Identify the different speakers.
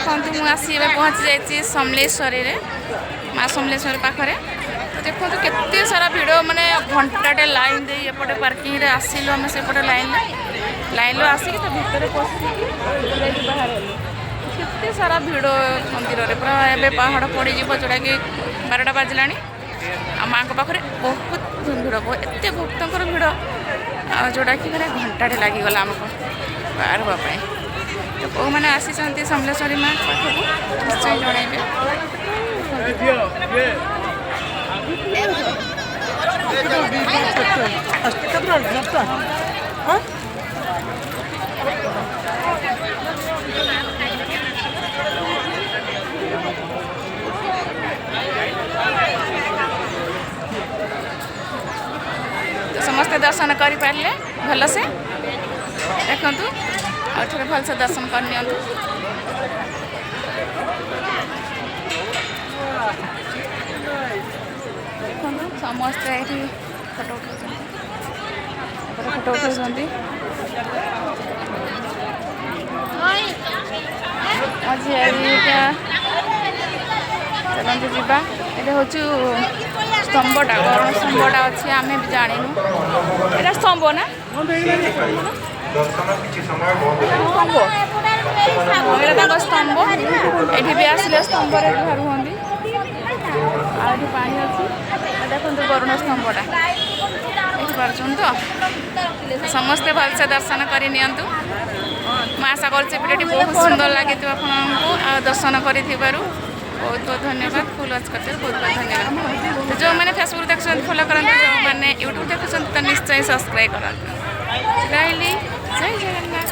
Speaker 1: देखो मुझे पहुँची जाइए समलेश्वरी रे माँ समलेश्वरी पाखे तो देखो केते सारा भिड़ माने घंटाटे लाइन दे एपटे पार्किंग रे आसिलु आम सेपटे लाइन आसिक तो भितर पशिकी बाहर केते सारा भिड़ मंदिर रे पूरा एबे पहाड़ पड़ जोटा कि 12टा बाजिला माँ पाखे बहुत भिड़ एत भक्तर भिड़ जोटा कि मैंने घंटाटे लगिगला आमको बाहर हाँपाई तो कौ मैंने आसी समलेश्वरी माँ पाखक निश्चय जनइबे तो समस्ते दर्शन कर पारे भल से देखु और थे भल से दर्शन कर समस्ते ये फोटो उठा चलते जावा ये हूँ स्तंभटा गरुड़ स्तंभटा अच्छी आम भी जानू यहाँ स्तंभ ना स्तंभ ये भी आसिले स्तंभ रुहंती आगे पानी अच्छी देखो गरुड़ स्तंभटा देखिपार तो समस्ते भलसे दर्शन कर मैं आशा करी बहुत सुंदर लगे आपको दर्शन कर बहुत बहुत धन्यवाद फुल वॉच करते बहुत बहुत धन्यवाद तो जो मैंने फेसबुक देखते फॉलो करते जो मैंने यूट्यूब देखते तो निश्चय सब्सक्राइब करते रही जय जगन्नाथ।